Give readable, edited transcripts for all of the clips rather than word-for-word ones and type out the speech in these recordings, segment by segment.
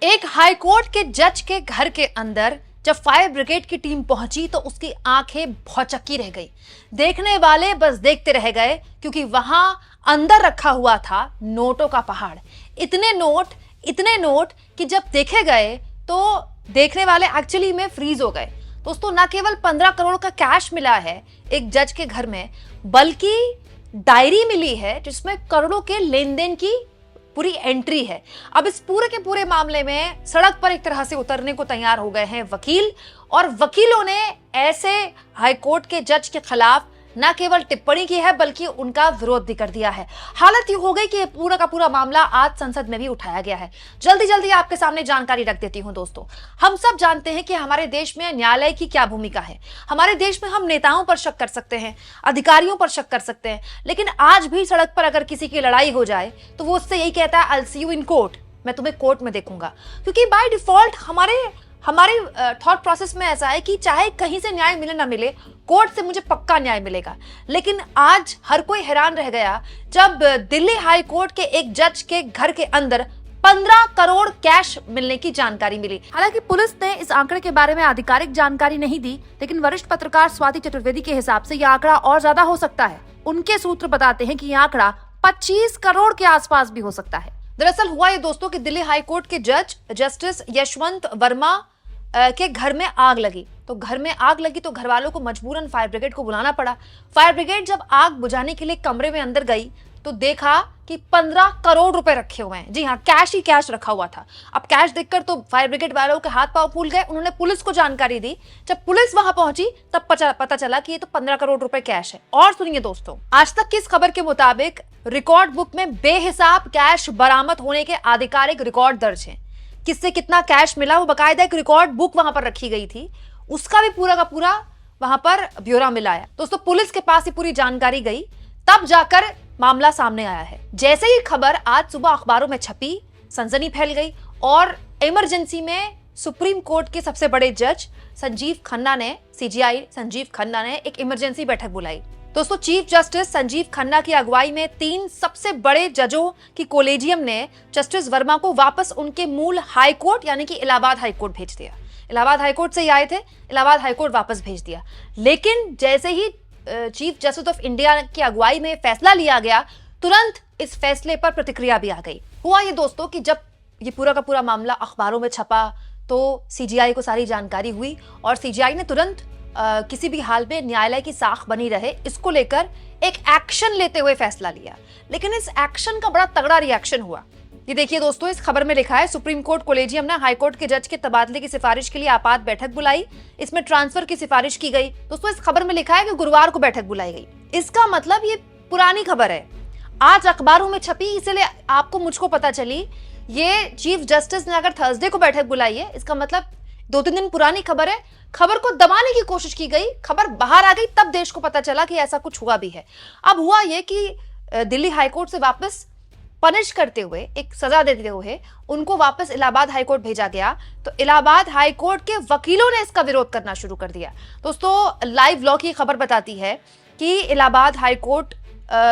एक हाईकोर्ट के जज के घर के अंदर जब फायर ब्रिगेड की टीम पहुंची तो उसकी आंखें भौचक्की रह गई। देखने वाले बस देखते रह गए क्योंकि वहां अंदर रखा हुआ था नोटों का पहाड़। इतने नोट कि जब देखे गए तो देखने वाले एक्चुअली में फ्रीज हो गए। दोस्तों, न केवल 15 करोड़ का कैश मिला है एक जज के घर में, बल्कि डायरी मिली है जिसमें करोड़ों के लेन देन की पूरी एंट्री है। अब इस पूरे के पूरे मामले में सड़क पर एक तरह से उतरने को तैयार हो गए हैं वकील, और वकीलों ने ऐसे हाईकोर्ट के जज के खिलाफ न केवल टिप्पणी की है बल्कि उनका विरोध भी कर दिया है। हालत ये हो गई कि पूरा का पूरा मामला आज संसद में भी उठाया गया है। जल्दी आपके सामने जानकारी रख देती हूं। दोस्तों, हम सब जानते हैं कि हमारे देश में न्यायालय की क्या भूमिका है। हमारे देश में हम नेताओं पर शक कर सकते हैं, अधिकारियों पर शक कर सकते हैं, लेकिन आज भी सड़क पर अगर किसी की लड़ाई हो जाए तो वो उससे यही कहता है, I will see you in court, मैं तुम्हें कोर्ट में देखूंगा। क्योंकि बाय डिफॉल्ट हमारे थॉट प्रोसेस में ऐसा है कि चाहे कहीं से न्याय मिले ना मिले, कोर्ट से मुझे पक्का न्याय मिलेगा। लेकिन आज हर कोई हैरान रह गया जब दिल्ली हाई कोर्ट के एक जज के घर के अंदर 15 करोड़ कैश मिलने की जानकारी मिली। हालांकि पुलिस ने इस आंकड़े के बारे में आधिकारिक जानकारी नहीं दी, लेकिन वरिष्ठ पत्रकार स्वाति चतुर्वेदी के हिसाब से यह आंकड़ा और ज्यादा हो सकता है। उनके सूत्र बताते हैं कि यह आंकड़ा 25 करोड़ के आसपास भी हो सकता है। दरअसल हुआ ये दोस्तों कि दिल्ली हाई कोर्ट के जज जस्टिस यशवंत वर्मा के घर में आग लगी। तो घर में आग लगी तो घर वालों को मजबूरन फायर ब्रिगेड को बुलाना पड़ा। फायर ब्रिगेड जब आग बुझाने के लिए कमरे में अंदर गई तो देखा कि 15 करोड़ रुपए रखे हुए हैं। जी हाँ, कैश ही कैश रखा हुआ था। अब कैश देखकर तो फायर ब्रिगेड वालों के हाथ पांव फूल गए। उन्होंने पुलिस को जानकारी दी। जब पुलिस वहां पहुंची तब पता चला कि ये तो 15 करोड़ रुपए कैश है। और सुनिए दोस्तों, आज तक की इस खबर के मुताबिक रिकॉर्ड बुक में बेहिसाब कैश बरामद होने के आधिकारिक रिकॉर्ड दर्ज हैं। किससे कितना कैश मिला वो बकायदा एक रिकॉर्ड बुक वहां पर रखी गई थी, उसका भी पूरा का पूरा वहां पर ब्यौरा मिला है। दोस्तों, पुलिस के पास ये पूरी जानकारी गई, तब जाकर मामला सामने आया है। जैसे ही खबर आज सुबह अखबारों में छपी, सनसनी फैल गई और इमरजेंसी में सुप्रीम कोर्ट के सबसे बड़े जज संजीव खन्ना ने, सीजेआई संजीव खन्ना ने एक इमरजेंसी बैठक बुलाई। दोस्तों, चीफ जस्टिस संजीव खन्ना की अगुवाई में 3 सबसे बड़े जजों की कोलेजियम ने जस्टिस वर्मा को वापस उनके मूल हाई कोर्ट यानी कि इलाहाबाद हाई कोर्ट भेज दिया। इलाहाबाद हाई कोर्ट से ही आए थे, इलाहाबाद हाई कोर्ट वापस भेज दिया। लेकिन जैसे ही चीफ जस्टिस ऑफ इंडिया की अगुवाई में फैसला लिया गया, तुरंत इस फैसले पर प्रतिक्रिया भी आ गई। हुआ ये दोस्तों कि जब ये पूरा का पूरा मामला अखबारों में छपा तो सीजीआई को सारी जानकारी हुई और सीजीआई ने तुरंत किसी भी हाल में न्यायालय की साख बनी रहे, इसको लेकर एक एक्शन लेते हुए फैसला लिया। लेकिन इस एक्शन का बड़ा तगड़ा रिएक्शन हुआ। ये देखिए दोस्तों, इस खबर में लिखा है, सुप्रीम कोर्ट कोलेजियम ने हाई कोर्ट के जज के तबादले की सिफारिश के लिए आपात बैठक बुलाई। इसमें ट्रांसफर की सिफारिश की गई। दोस्तों, इस खबर में लिखा है कि गुरुवार को बैठक बुलाई गई। इसका मतलब ये पुरानी खबर है, आज अखबारों में छपी, इसलिए आपको मुझको पता चली। ये चीफ जस्टिस ने अगर थर्सडे को बैठक बुलाई है, इसका मतलब 2-3 दिन पुरानी खबर है। खबर को दबाने की कोशिश की गई, खबर बाहर आ गई, तब देश को पता चला कि ऐसा कुछ हुआ भी है। अब हुआ ये कि दिल्ली हाईकोर्ट से वापस पनिश करते हुए, एक सजा देते हुए उनको वापस इलाहाबाद हाईकोर्ट भेजा गया। तो इलाहाबाद हाईकोर्ट के वकीलों ने इसका विरोध करना शुरू कर दिया। दोस्तों, लाइव लॉ की खबर बताती है कि इलाहाबाद हाईकोर्ट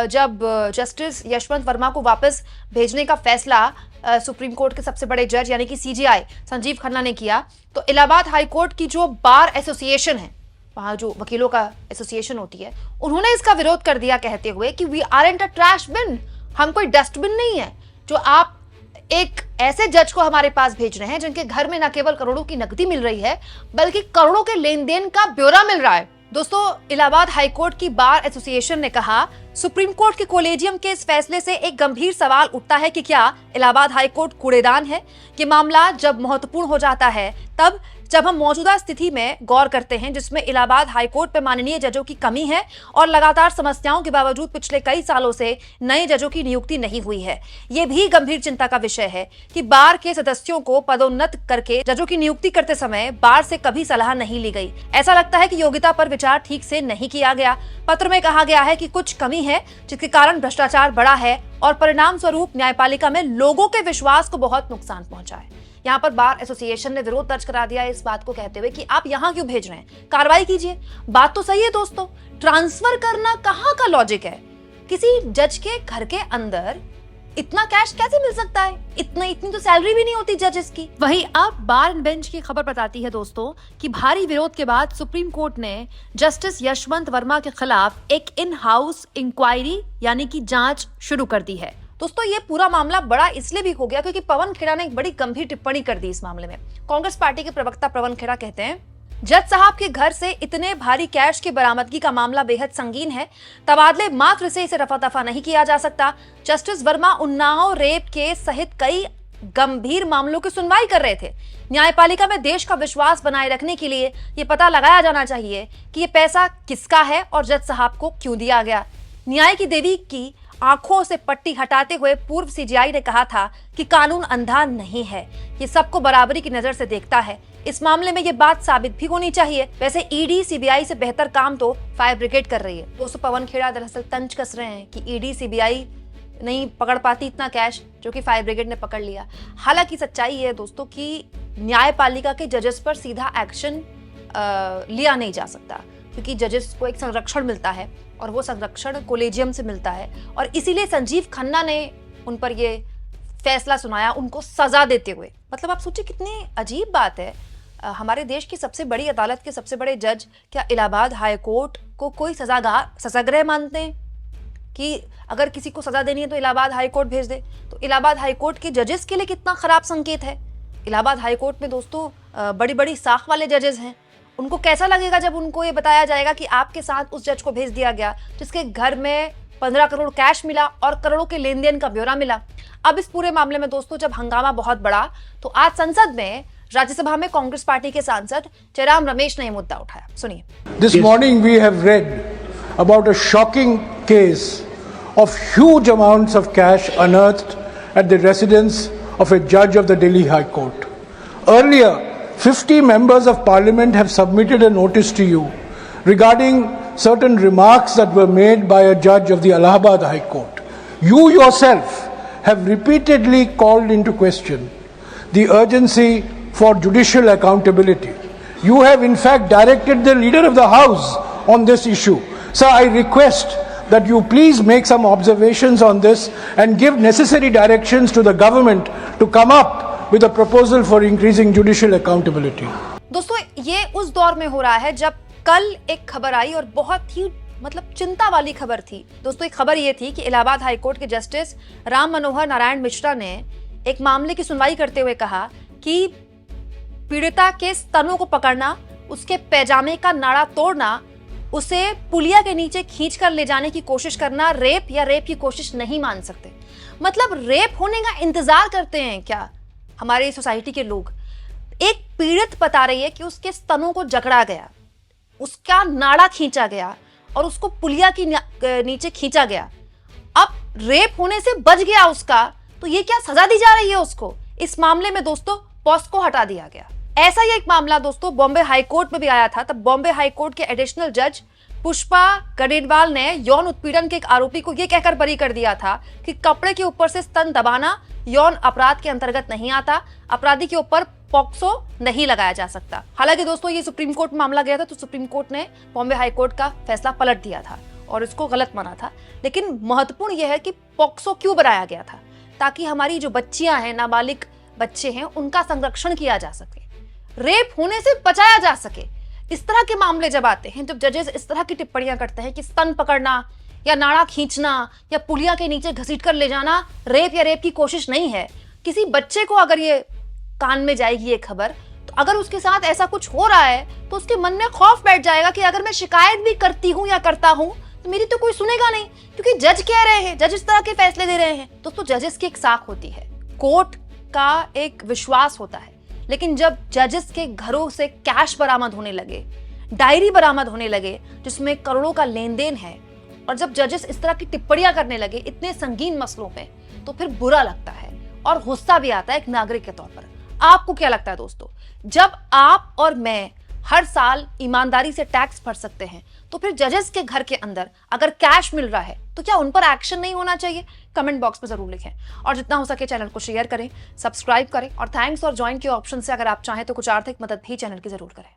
जब जस्टिस यशवंत वर्मा को वापस भेजने का फैसला सुप्रीम कोर्ट के सबसे बड़े जज यानी कि सीजेआई संजीव खन्ना ने किया, तो इलाहाबाद हाई कोर्ट की जो बार एसोसिएशन है, वहां जो वकीलों का एसोसिएशन होती है, उन्होंने इसका विरोध कर दिया कहते हुए कि वी आरंट अ ट्रैश बिन, हम कोई डस्टबिन नहीं है जो आप एक ऐसे जज को हमारे पास भेज रहे हैं जिनके घर में न केवल करोड़ों की नकदी मिल रही है बल्कि करोड़ों के लेन देन का ब्यौरा मिल रहा है। दोस्तों, इलाहाबाद हाईकोर्ट की बार एसोसिएशन ने कहा, सुप्रीम कोर्ट के कोलेजियम के इस फैसले से एक गंभीर सवाल उठता है कि क्या इलाहाबाद हाईकोर्ट कूड़ेदान है। ये मामला जब महत्वपूर्ण हो जाता है तब जब हम मौजूदा स्थिति में गौर करते हैं जिसमें इलाहाबाद हाईकोर्ट पे माननीय जजों की कमी है और लगातार समस्याओं के बावजूद पिछले कई सालों से नए जजों की नियुक्ति नहीं हुई है। ये भी गंभीर चिंता का विषय है कि बार के सदस्यों को पदोन्नत करके जजों की नियुक्ति करते समय बार से कभी सलाह नहीं ली गई। ऐसा लगता है कि योग्यता पर विचार ठीक से नहीं किया गया। पत्र में कहा गया है कि कुछ कमी है जिसके कारण भ्रष्टाचार बढ़ा है और परिणाम स्वरूप न्यायपालिका में लोगों के विश्वास को बहुत नुकसान पहुंचा है। यहाँ पर बार एसोसिएशन ने विरोध दर्ज करा दिया इस बात को कहते हुए कि आप यहाँ क्यों भेज रहे हैं, कार्रवाई कीजिए। बात तो सही है दोस्तों, ट्रांसफर करना कहाँ का लॉजिक है। किसी जज के घर के अंदर इतना कैश कैसे मिल सकता है? इतनी तो सैलरी भी नहीं होती जजेस की। वहीं अब बार एंड बेंच की खबर बताती है दोस्तों कि भारी विरोध के बाद सुप्रीम कोर्ट ने जस्टिस यशवंत वर्मा के खिलाफ एक इन हाउस इंक्वायरी यानी कि जांच शुरू कर दी है। दोस्तों ये पूरा मामला बड़ा इसलिए भी हो गया क्योंकि पवन खेड़ा ने एक बड़ी गंभीर टिप्पणी कर दी इस मामले में। कांग्रेस पार्टी के प्रवक्ता पवन खेड़ा कहते हैं, जज साहब के घर से इतने भारी कैश की बरामदगी का मामला बेहद संगीन है। तबादले मात्र से इसे रफा दफा नहीं किया जा सकता। Justice Verma Unnao rape case सहित कई गंभीर मामलों की सुनवाई कर रहे थे। न्यायपालिका में देश का विश्वास बनाए रखने के लिए ये पता लगाया जाना चाहिए कि ये पैसा किसका है और जज साहब को क्यों दिया गया। न्याय की देवी की आंखों से पट्टी हटाते हुए पूर्व सीजीआई ने कहा था कि कानून अंधा नहीं है, ये सबको बराबरी की नजर से देखता है। इस मामले में ये बात साबित भी होनी चाहिए। वैसे ईडी सीबीआई से बेहतर काम तो फायर ब्रिगेड कर रही है। दोस्तों पवन खेड़ा दरअसल तंज कस रहे हैं कि ईडी सीबीआई नहीं पकड़ पाती इतना कैश जो कि फायर ब्रिगेड ने पकड़ लिया। हालांकि सच्चाई है दोस्तों कि न्यायपालिका के जजेस पर सीधा एक्शन लिया नहीं जा सकता क्योंकि जजेस को एक संरक्षण मिलता है और वो संरक्षण कोलेजियम से मिलता है और इसीलिए संजीव खन्ना ने उन पर ये फैसला सुनाया उनको सजा देते हुए। मतलब आप सोचिए कितनी अजीब बात है। हमारे देश की सबसे बड़ी अदालत के सबसे बड़े जज क्या इलाहाबाद हाई कोर्ट को कोई सजागृह मानते हैं कि अगर किसी को सजा देनी है तो इलाहाबाद हाई कोर्ट भेज दे? तो इलाहाबाद हाई कोर्ट के जजेस के लिए कितना खराब संकेत है। इलाहाबाद हाई कोर्ट में दोस्तों बड़ी बड़ी साख वाले जजेस हैं। उनको कैसा लगेगा जब उनको ये बताया जाएगा कि आपके साथ उस जज को भेज दिया गया जिसके घर में 15 करोड़ कैश मिला और करोड़ों के लेन देन का ब्यौरा मिला। अब इस पूरे मामले में दोस्तों जब हंगामा बहुत बड़ा तो आज संसद में राज्यसभा में कांग्रेस पार्टी के सांसद जयराम रमेश ने यह मुद्दा उठाया। सुनिए। This morning we have read about a shocking case of huge amounts of cash unearthed at the residence of a judge of the Delhi High Court. Earlier, 50 members of parliament have submitted a notice to you regarding certain remarks that were made by a judge of the Allahabad High Court. You yourself have repeatedly called into question the urgency for judicial accountability. You have in fact directed the leader of the house on this issue. Sir, I request that you please make some observations on this and give necessary directions to the government to come up with a proposal for increasing judicial accountability. दोस्तों ये उस दौर में हो रहा है जब कल एक खबर आई और बहुत ही मतलब चिंता वाली खबर थी। दोस्तों एक खबर ये थी कि इलाहाबाद हाई कोर्ट के जस्टिस राम मनोहर नारायण मिश्रा ने एक मामले की सुनवाई करते हुए कहा कि पीड़िता के स्तनों को पकड़ना, उसके पैजामे का नाड़ा तोड़ना, उसे पुलिया के नीचे खींच कर ले जाने की कोशिश करना रेप या रेप की कोशिश नहीं मान सकते। मतलब रेप होने का इंतजार करते हैं क्या हमारे सोसाइटी के लोग? एक पीड़ित बता रही है कि उसके स्तनों को जकड़ा गया, उसका नाड़ा खींचा गया और उसको पुलिया की नीचे खींचा गया। अब रेप होने से बच गया उसका, तो ये क्या सजा दी जा रही है उसको? इस मामले में दोस्तों पॉस्को हटा दिया गया। ऐसा ही एक मामला दोस्तों बॉम्बे हाई कोर्ट में भी आया था। तब बॉम्बे हाई कोर्ट के एडिशनल जज पुष्पा गडेडवाल ने यौन उत्पीड़न के एक आरोपी को यह कहकर बरी कर दिया था कि कपड़े के ऊपर से स्तन दबाना यौन अपराध के अंतर्गत नहीं आता, अपराधी के ऊपर पॉक्सो नहीं लगाया जा सकता। हालांकि दोस्तों ये सुप्रीम कोर्ट में मामला गया था तो सुप्रीम कोर्ट ने बॉम्बे हाई कोर्ट का फैसला पलट दिया था और इसको गलत माना था। लेकिन महत्वपूर्ण यह है कि पॉक्सो क्यों बनाया गया था? ताकि हमारी जो बच्चियां हैं, नाबालिग बच्चे हैं, उनका संरक्षण किया जा सके, रेप होने से बचाया जा सके। इस तरह के मामले जब आते हैं, जब जजेस इस तरह की टिप्पणियां करते हैं कि स्तन पकड़ना या नाड़ा खींचना या पुलिया के नीचे घसीट कर ले जाना रेप या रेप की कोशिश नहीं है। किसी बच्चे को अगर ये कान में जाएगी ये खबर, तो अगर उसके साथ ऐसा कुछ हो रहा है तो उसके मन में खौफ बैठ जाएगा कि अगर मैं शिकायत भी करती हूँ या करता हूँ तो मेरी तो कोई सुनेगा नहीं, क्योंकि जज कह रहे हैं, जज इस तरह के फैसले दे रहे हैं। दोस्तों जजेस की एक साख होती है, कोर्ट का एक विश्वास होता है, लेकिन जब जजेस के घरों से कैश बरामद होने लगे, डायरी बरामद होने लगे जिसमें करोड़ों का लेन देन है, और जब जजेस इस तरह की टिप्पणियां करने लगे इतने संगीन मसलों पे, तो फिर बुरा लगता है और गुस्सा भी आता है एक नागरिक के तौर पर। आपको क्या लगता है दोस्तों, जब आप और मैं हर साल ईमानदारी से टैक्स भर सकते हैं, तो फिर जजेस के घर के अंदर अगर कैश मिल रहा है तो क्या उन पर एक्शन नहीं होना चाहिए? कमेंट बॉक्स में जरूर लिखें और जितना हो सके चैनल को शेयर करें, सब्सक्राइब करें और थैंक्स और ज्वाइन के ऑप्शन से अगर आप चाहें तो कुछ आर्थिक मदद भी चैनल की जरूर करें।